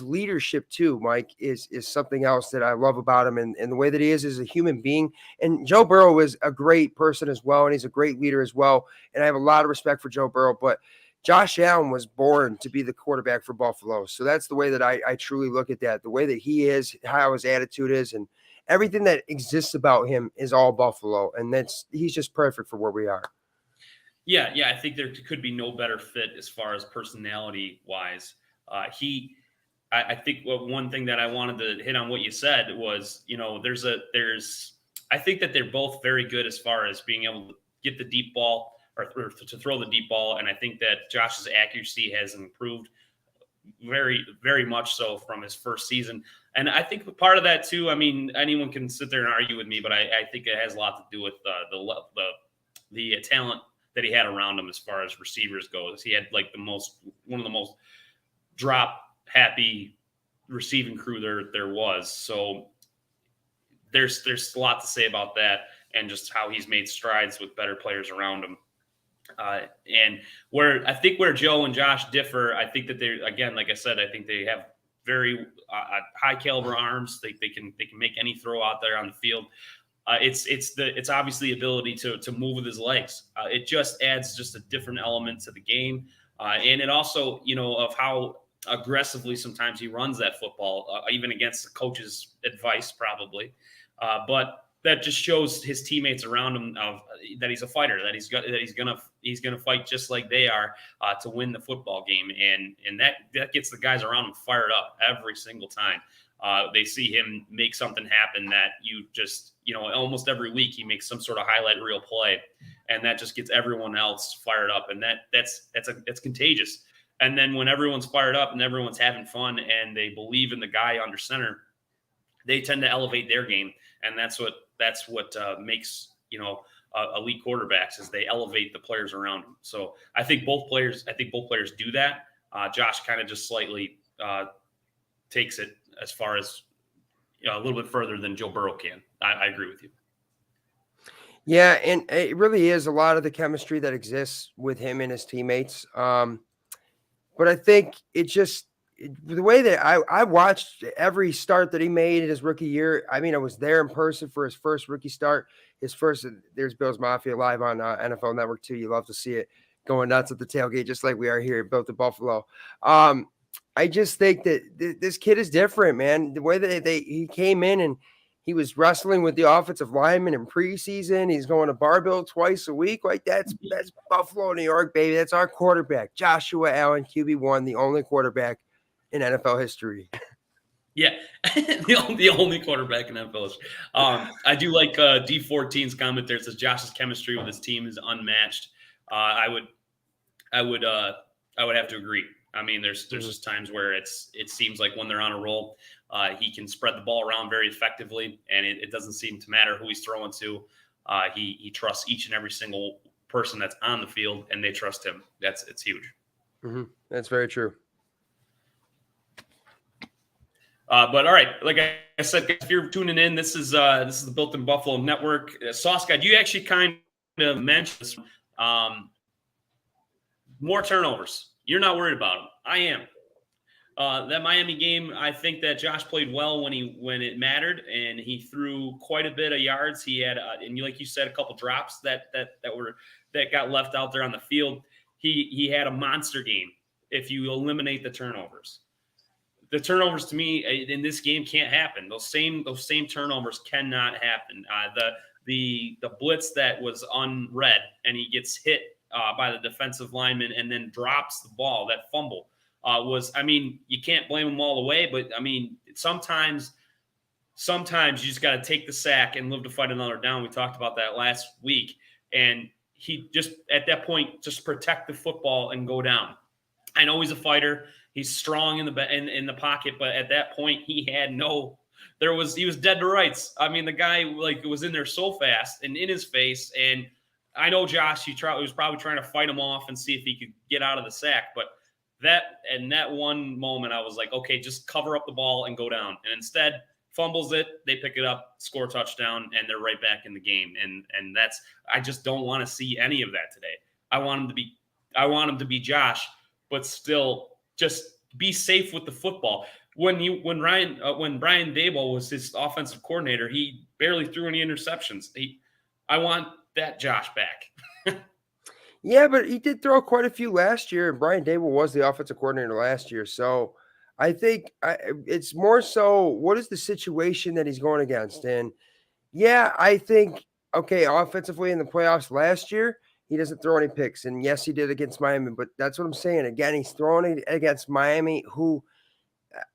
leadership too, Mike, is something else that I love about him, and the way that he is as a human being. And Joe Burrow is a great person as well, and he's a great leader as well. And I have a lot of respect for Joe Burrow, but Josh Allen was born to be the quarterback for Buffalo. So that's the way that I truly look at that. The way that he is, how his attitude is, and everything that exists about him is all Buffalo. And he's just perfect for where we are. Yeah. I think there could be no better fit as far as personality wise. I think one thing that I wanted to hit on what you said was, I think that they're both very good as far as being able to get the deep ball or to throw the deep ball. And I think that Josh's accuracy has improved very, very much so from his first season. And I think part of that too, I mean, anyone can sit there and argue with me, but I think it has a lot to do with the talent that he had around him as far as receivers goes. He had like one of the most drop happy receiving crew there was. So there's a lot to say about that, and just how he's made strides with better players around him. And where Joe and Josh differ, I think that they're, again, like I said, I think they have very high caliber arms. They can make any throw out there on the field. It's obviously ability to move with his legs. It just adds just a different element to the game. And it also, of how aggressively sometimes he runs that football, even against the coach's advice, probably. But that just shows his teammates around him that he's a fighter, that he's gonna fight just like they are to win the football game, and that gets the guys around him fired up every single time. They see him make something happen that almost every week he makes some sort of highlight reel play, and that just gets everyone else fired up, and that's contagious. And then when everyone's fired up and everyone's having fun and they believe in the guy under center, they tend to elevate their game, and that's what makes elite quarterbacks, is they elevate the players around them. So I think both players do that. Josh kind of just slightly takes it as far as a little bit further than Joe Burrow can. I agree with you. Yeah, and it really is a lot of the chemistry that exists with him and his teammates. But I think the way that I watched every start that he made in his rookie year. I mean, I was there in person for his first rookie start. There's Bills Mafia live on NFL Network too. You love to see it going nuts at the tailgate, just like we are here built in Buffalo. I just think that this kid is different, man. The way that he came in and he was wrestling with the offensive lineman in preseason. He's going to barbell twice a week. Like that's Buffalo, New York, baby. That's our quarterback, Joshua Allen, QB1, the only quarterback in NFL history. Yeah, the only quarterback in NFL history. I do like D14's comment there. It says Josh's chemistry with his team is unmatched. I would have to agree. I mean, there's just times where it seems like when they're on a roll, he can spread the ball around very effectively, and it doesn't seem to matter who he's throwing to. He trusts each and every single person that's on the field, and they trust him. It's huge. Mm-hmm. That's very true. But all right, like I said, if you're tuning in, this is the Built in Buffalo Network. Sauce Guy, you actually kind of mentioned this. More turnovers. You're not worried about them. I am. That Miami game, I think that Josh played well when it mattered, and he threw quite a bit of yards. He had, and like you said, a couple drops that got left out there on the field. He had a monster game. If you eliminate the turnovers to me in this game can't happen. Those same turnovers cannot happen. The blitz that was unread and he gets hit by the defensive lineman and then drops the ball, that fumble. You can't blame them all the way, but sometimes you just got to take the sack and live to fight another down. We talked about that last week, and he just at that point just protect the football and go down. I know he's a fighter; he's strong in the pocket, but at that point he was dead to rights. The guy was in there so fast and in his face, and I know Josh. He was probably trying to fight him off and see if he could get out of the sack, but. That one moment, I was like, okay, just cover up the ball and go down. And instead, fumbles it, they pick it up, score a touchdown, and they're right back in the game. And I just don't want to see any of that today. I want him to be Josh, but still just be safe with the football. When Brian Daboll was his offensive coordinator, he barely threw any interceptions. I want that Josh back. Yeah, but he did throw quite a few last year, and Brian Daboll was the offensive coordinator last year. So I think it's more so what is the situation that he's going against? And yeah, I think, okay, offensively in the playoffs last year, he doesn't throw any picks. And yes, he did against Miami, but that's what I'm saying. Again, he's throwing it against Miami, who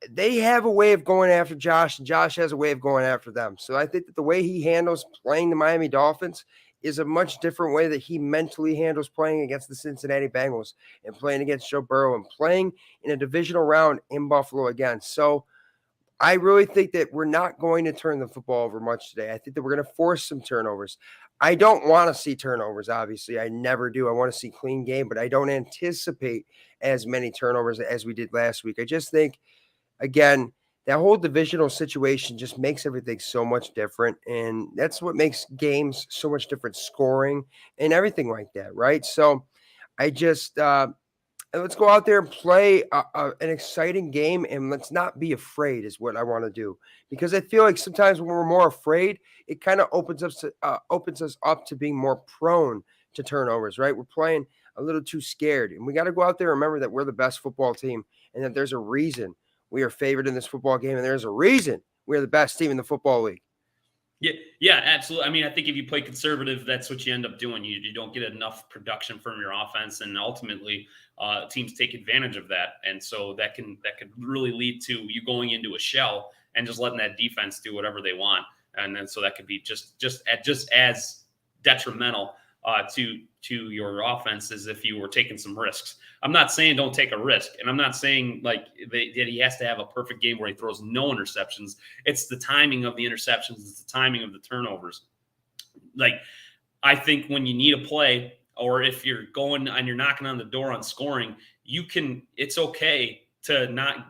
they have a way of going after Josh, and Josh has a way of going after them. So I think that the way he handles playing the Miami Dolphins is a much different way that he mentally handles playing against the Cincinnati Bengals and playing against Joe Burrow and playing in a divisional round in Buffalo again. So I really think that we're not going to turn the football over much today. I think that we're going to force some turnovers. I don't want to see turnovers, obviously. I never do. I want to see clean game, but I don't anticipate as many turnovers as we did last week. I just think, again, that whole divisional situation just makes everything so much different. And that's what makes games so much different, scoring and everything like that, right? So I just let's go out there and play an exciting game, and let's not be afraid is what I want to do. Because I feel like sometimes when we're more afraid, it kind of opens us up to being more prone to turnovers, right? We're playing a little too scared. And we got to go out there and remember that we're the best football team and that there's a reason we are favored in this football game, and there's a reason we're the best team in the football league. Yeah, absolutely. I think if you play conservative, that's what you end up doing. You don't get enough production from your offense, and ultimately, teams take advantage of that. And so that could really lead to you going into a shell and just letting that defense do whatever they want. And then so that could be just as detrimental to your offense as if you were taking some risks. I'm not saying don't take a risk, and I'm not saying that he has to have a perfect game where he throws no interceptions. It's the timing of the interceptions. It's the timing of the turnovers. I think when you need a play, or if you're going and you're knocking on the door on scoring, it's okay to not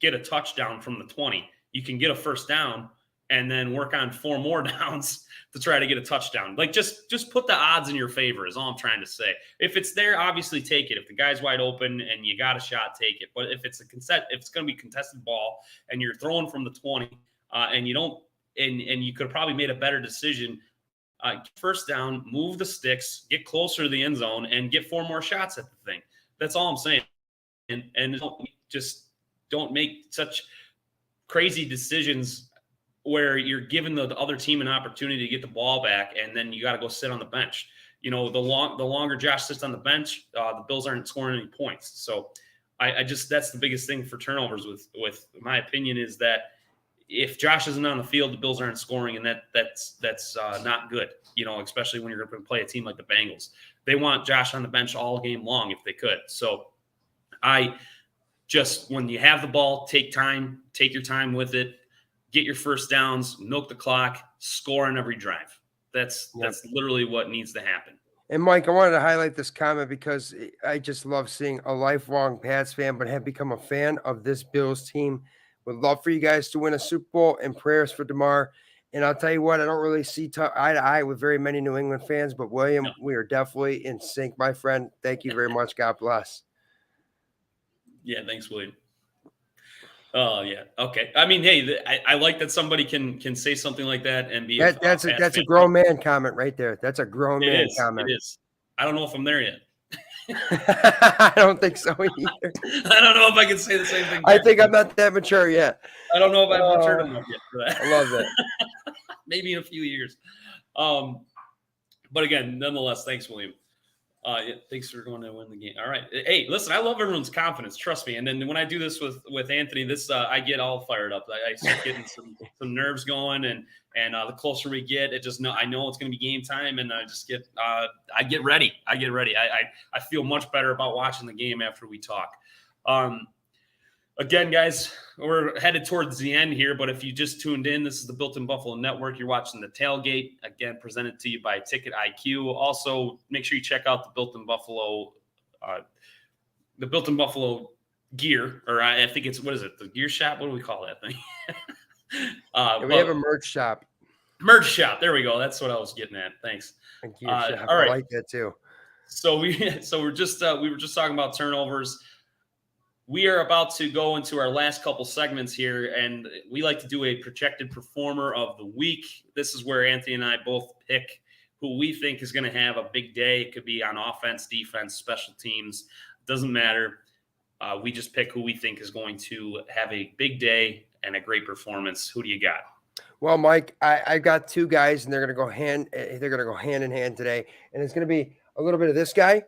get a touchdown from the 20. You can get a first down and then work on 4 more downs to try to get a touchdown. Just put the odds in your favor is all I'm trying to say. If it's there, obviously take it. If the guy's wide open and you got a shot, take it. But if it's going to be contested ball and you're throwing from the 20 and you don't, and you could have probably made a better decision, first down, move the sticks, get closer to the end zone, and get 4 more shots at the thing. That's all I'm saying. And don't make such crazy decisions where you're giving the other team an opportunity to get the ball back, and then you got to go sit on the bench. The longer Josh sits on the bench, the Bills aren't scoring any points. So that's the biggest thing for turnovers with my opinion is that if Josh isn't on the field, the Bills aren't scoring, and that's not good, especially when you're going to play a team like the Bengals. They want Josh on the bench all game long if they could. So when you have the ball, take your time with it. Get your first downs, milk the clock, score on every drive. That's literally what needs to happen. And Mike, I wanted to highlight this comment because I just love seeing a lifelong Pats fan, but have become a fan of this Bills team. Would love for you guys to win a Super Bowl, and prayers for DeMar. And I'll tell you what, I don't really see eye to eye with very many New England fans, but William, we are definitely in sync, my friend. Thank you very much. God bless. Yeah, thanks, William. Oh yeah. Okay. I mean, hey, I like that somebody can say something like that and be a That's Pat a fan. grown man comment right there. That's a grown It man is. It comment. is. I don't know if I'm there yet. I don't think so either. I don't know if I can say the same thing I back. think I'm not that mature yet. I don't know if I've matured Uh, enough yet for that. I love that. Maybe in a few years. But again, nonetheless, thanks, William. Yeah, thanks for going to win the game. All right. Hey, listen, I love everyone's confidence. Trust me. And then when I do this with Anthony, this I get all fired up. I start getting some nerves going, and the closer we get, I know it's going to be game time, and I just get I get ready. I get ready. I feel much better about watching the game after we talk. Again, guys, we're headed towards the end here, but if you just tuned in, this is the Built in Buffalo Network. You're watching the Tailgate, again, presented to you by Ticket IQ. Also, make sure you check out the Built in Buffalo gear, or I think it's, what is it, the gear shop? What do we call that thing? We have a merch shop. Merch shop. There we go. That's what I was getting at. Thanks. Gear shop. All right. I like that too. So we were just talking about turnovers. We are about to go into our last couple segments here, and we like to do a projected performer of the week. This is where Anthony and I both pick who we think is going to have a big day. It could be on offense, defense, special teams. Doesn't matter. We just pick who we think is going to have a big day and a great performance. Who do you got? Well, Mike, I got two guys, and they're going to go hand in hand today, and it's going to be a little bit of this guy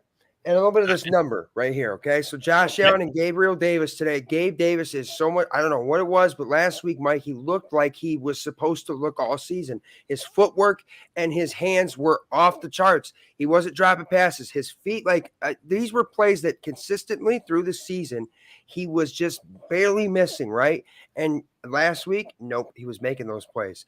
and a little bit of this number right here, okay? So Josh Allen and Gabriel Davis today. Gabe Davis is so much, I don't know what it was, but last week, Mike, he looked like he was supposed to look all season. His footwork and his hands were off the charts. He wasn't dropping passes. His feet, these were plays that consistently through the season, he was just barely missing, right? And last week, nope, he was making those plays.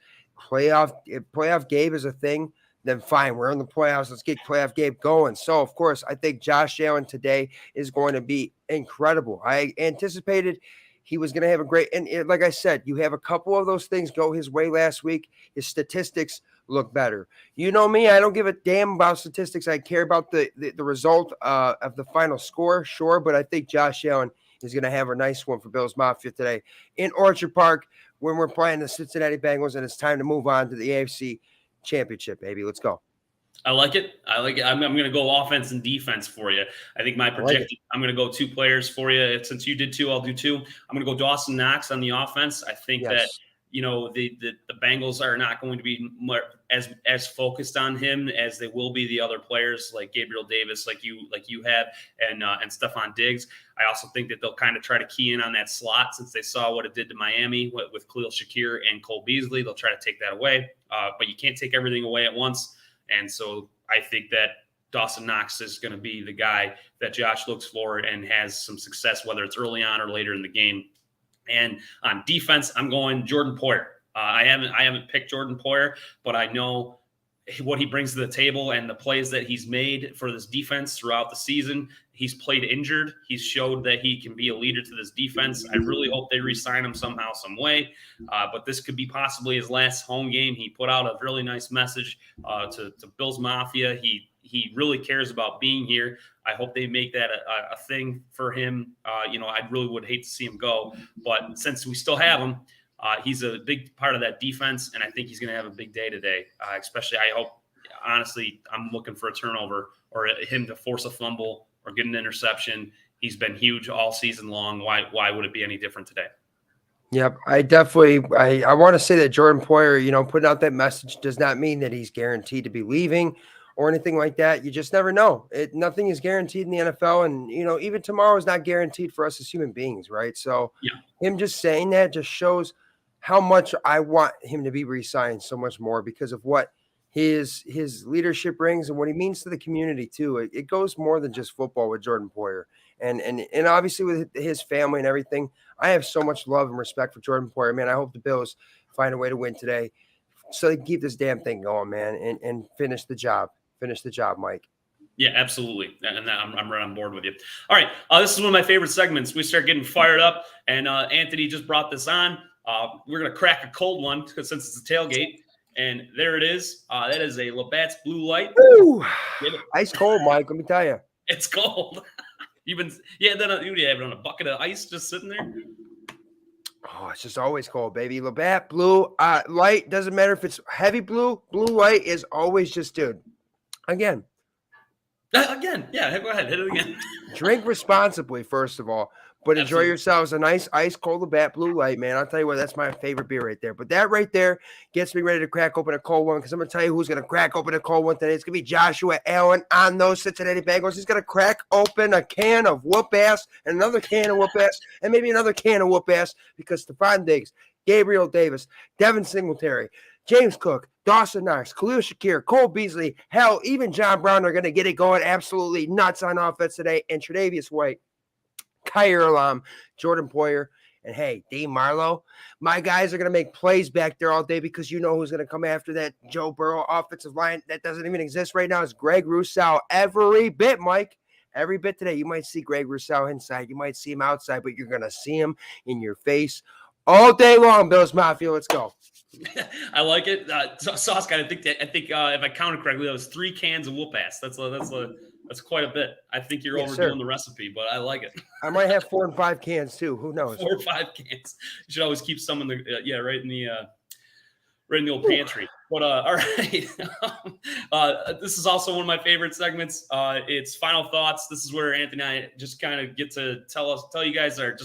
Playoff Gabe is a thing. Then fine, we're in the playoffs. Let's get playoff Gabe going. So, of course, I think Josh Allen today is going to be incredible. I anticipated he was going to have a great – and like I said, you have a couple of those things go his way last week. His statistics look better. You know me, I don't give a damn about statistics. I care about the result of the final score, sure, but I think Josh Allen is going to have a nice one for Bills Mafia today in Orchard Park when we're playing the Cincinnati Bengals, and it's time to move on to the AFC Championship, baby. Let's go. I like it. I'm going to go offense and defense for you. I think my projected, I'm going to go two players for you. Since you did two, I'll do two. I'm going to go Dawson Knox on the offense. I think that, the Bengals are not going to be as focused on him as they will be the other players like Gabriel Davis, like you have, and Stephon Diggs. I also think that they'll kind of try to key in on that slot since they saw what it did to Miami with Khalil Shakir and Cole Beasley. They'll try to take that away, but you can't take everything away at once. And so I think that Dawson Knox is going to be the guy that Josh looks for and has some success, whether it's early on or later in the game. And on defense, I'm going Jordan Poyer. I haven't picked Jordan Poyer, but I know what he brings to the table and the plays that he's made for this defense throughout the season. He's played injured. He's showed that he can be a leader to this defense. I really hope they re-sign him somehow, some way. But this could be possibly his last home game. He put out a really nice message to Bills Mafia. He really cares about being here. I hope they make that a thing for him. I really would hate to see him go. But since we still have him, he's a big part of that defense, and I think he's going to have a big day today. Especially, I hope, honestly, I'm looking for a turnover or him to force a fumble or get an interception. He's been huge all season long. Why would it be any different today? Yep, I definitely I want to say that Jordan Poyer, putting out that message does not mean that he's guaranteed to be leaving or anything like that. You just never know. Nothing is guaranteed in the NFL, and even tomorrow is not guaranteed for us as human beings, right? So him just saying that just shows how much I want him to be re-signed so much more because of what his leadership brings and what he means to the community too. It goes more than just football with Jordan Poyer. And obviously with his family and everything, I have so much love and respect for Jordan Poyer, man. I hope the Bills find a way to win today so they can keep this damn thing going, man, and finish the job. Finish the job, Mike. Yeah, absolutely. And I'm right on board with you. All right. This is one of my favorite segments. We start getting fired up, and Anthony just brought this on. We're going to crack a cold one because since it's a tailgate, and there it is. That is a Labatt's Blue Light. Ooh, ice cold, Mike. Let me tell you. It's cold. Then you have it on a bucket of ice just sitting there. Oh, it's just always cold, baby. Labatt Blue, light, doesn't matter if it's heavy blue, blue light is always just, dude. Again, Again, yeah, go ahead, hit it again. drink responsibly, first of all, but enjoy Absolutely. yourselves a nice ice cold Labatt Blue Light, man. I'll tell you what, that's my favorite beer right there. But that right there gets me ready to crack open a cold one because I'm going to tell you who's going to crack open a cold one today. It's going to be Joshua Allen on those Cincinnati Bengals. He's going to crack open a can of whoop ass and another can of whoop ass and maybe another can of whoop ass because Stephon Diggs, Gabriel Davis, Devin Singletary, James Cook, Dawson Knox, Khalil Shakir, Cole Beasley, hell, even John Brown are going to get it going absolutely nuts on offense today. And Tre'Davious White, Kyer Alam, Jordan Poyer, and hey, Dean Marlowe. My guys are going to make plays back there all day because you know who's going to come after that Joe Burrow offensive line that doesn't even exist right now. It's Greg Rousseau. Every bit, Mike. Every bit today. You might see Greg Rousseau inside. You might see him outside, but you're going to see him in your face all day long, Bills Mafia. Let's go. I like it. Sauce guy, I think if I counted correctly, that was 3 cans of whoop ass. That's quite a bit. I think you're overdoing the recipe, but I like it. I might have 4 and 5 cans too. Who knows? 4 or 5 cans. You should always keep some in the right in the old pantry. But all right, this is also one of my favorite segments. It's Final Thoughts. This is where Anthony and I just kind of get to tell you guys our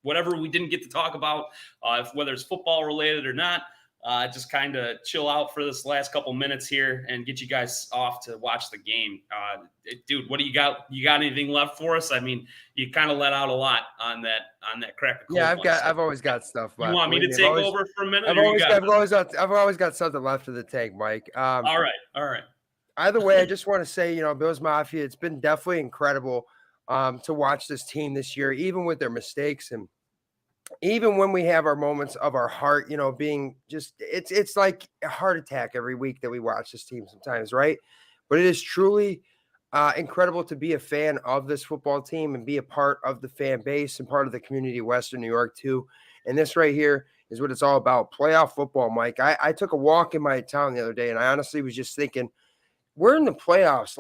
whatever we didn't get to talk about, whether it's football related or not. Just kind of chill out for this last couple minutes here and get you guys off to watch the game. Dude, what do you got? You got anything left for us? I mean, you kind of let out a lot on that crack. Yeah, I've always got stuff left. You want me to take over for a minute? I've always got something left in the tank, Mike. All right. Either way, I just want to say, Bills Mafia, it's been definitely incredible to watch this team this year, even with their mistakes and even when we have our moments of our heart, being just, it's like a heart attack every week that we watch this team sometimes, right? But it is truly incredible to be a fan of this football team and be a part of the fan base and part of the community of Western New York too. And this right here is what it's all about. Playoff football, Mike. I took a walk in my town the other day and I honestly was just thinking, we're in the playoffs.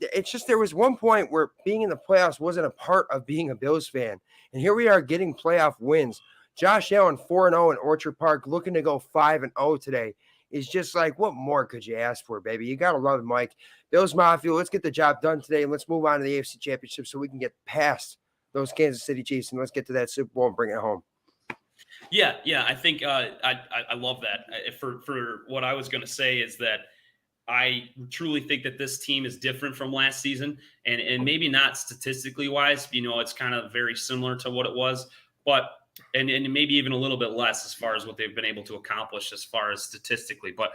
It's just, there was one point where being in the playoffs wasn't a part of being a Bills fan. And here we are getting playoff wins. Josh Allen 4-0 in Orchard Park, looking to go 5-0 today. Is just like, what more could you ask for, baby? You got to love it, Mike. Bills Mafia, let's get the job done today. And let's move on to the AFC Championship so we can get past those Kansas City Chiefs and let's get to that Super Bowl and bring it home. Yeah. I think I love that. For what I was going to say is that I truly think that this team is different from last season and maybe not statistically wise, it's kind of very similar to what it was, but, and maybe even a little bit less as far as what they've been able to accomplish as far as statistically. But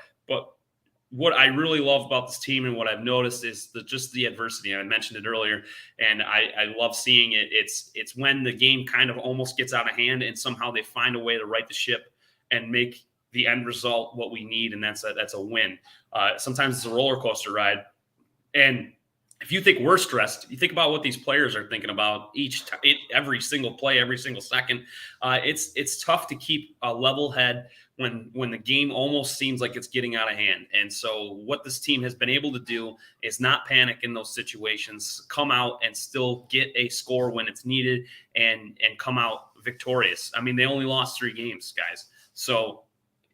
what I really love about this team and what I've noticed is just the adversity. I mentioned it earlier, and I love seeing it. It's when the game kind of almost gets out of hand and somehow they find a way to right the ship and make the end result what we need, and that's a win. Sometimes it's a roller coaster ride, and if you think we're stressed, you think about what these players are thinking about every single play, every single second. It's tough to keep a level head when the game almost seems like it's getting out of hand. And so what this team has been able to do is not panic in those situations, come out and still get a score when it's needed and come out victorious. I mean, they only lost 3 games, guys. So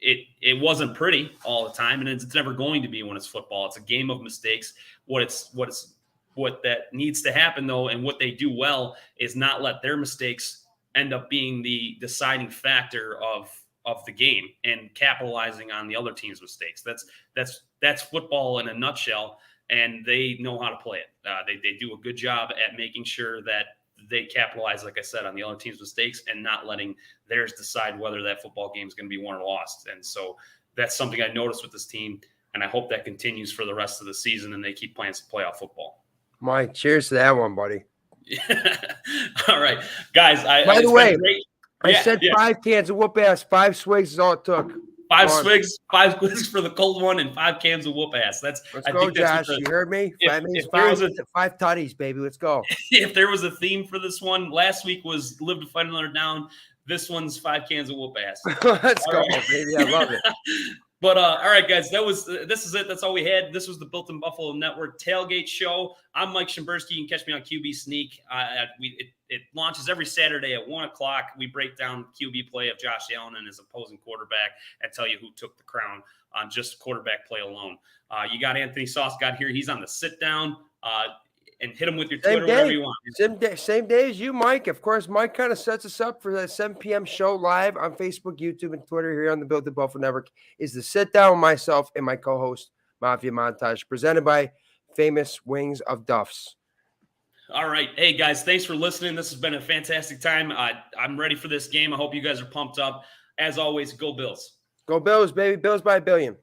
it wasn't pretty all the time, and it's never going to be when it's football. It's a game of mistakes. What that needs to happen, though, and what they do well is not let their mistakes end up being the deciding factor of the game and capitalizing on the other team's mistakes. That's football in a nutshell, and they know how to play it. They do a good job at making sure that they capitalize, like I said, on the other team's mistakes and not letting theirs decide whether that football game is going to be won or lost. And so that's something I noticed with this team, and I hope that continues for the rest of the season and they keep playing some playoff football. Mike, cheers to that one, buddy. All right, guys. By the way, I said 5 cans of whoop ass. 5 swigs is all it took. 5 swigs for the cold one, and 5 cans of whoop ass. Let's go, Josh. You heard me? That means 5 tutties, baby. Let's go. If there was a theme for this one, last week was live to fight another down. This one's 5 cans of whoop ass. Let's go, baby. I love it. But all right, guys, this is it. That's all we had. This was the Built in Buffalo Network Tailgate Show. I'm Mike Shimbersky. You can catch me on QB Sneak. It launches every Saturday at 1:00. We break down QB play of Josh Allen and his opposing quarterback and tell you who took the crown on just quarterback play alone. You got Anthony Sauce got here. He's on the sit down. And hit him with your Twitter, whatever you want. Same day as you, Mike. Of course, Mike kind of sets us up for that 7 p.m. show live on Facebook, YouTube, and Twitter here on the Built in Buffalo Network. Is the sit down with myself and my co-host, Mafia Montage, presented by Famous Wings of Duffs. All right. Hey, guys, thanks for listening. This has been a fantastic time. I'm ready for this game. I hope you guys are pumped up. As always, go Bills. Go Bills, baby. Bills by a billion.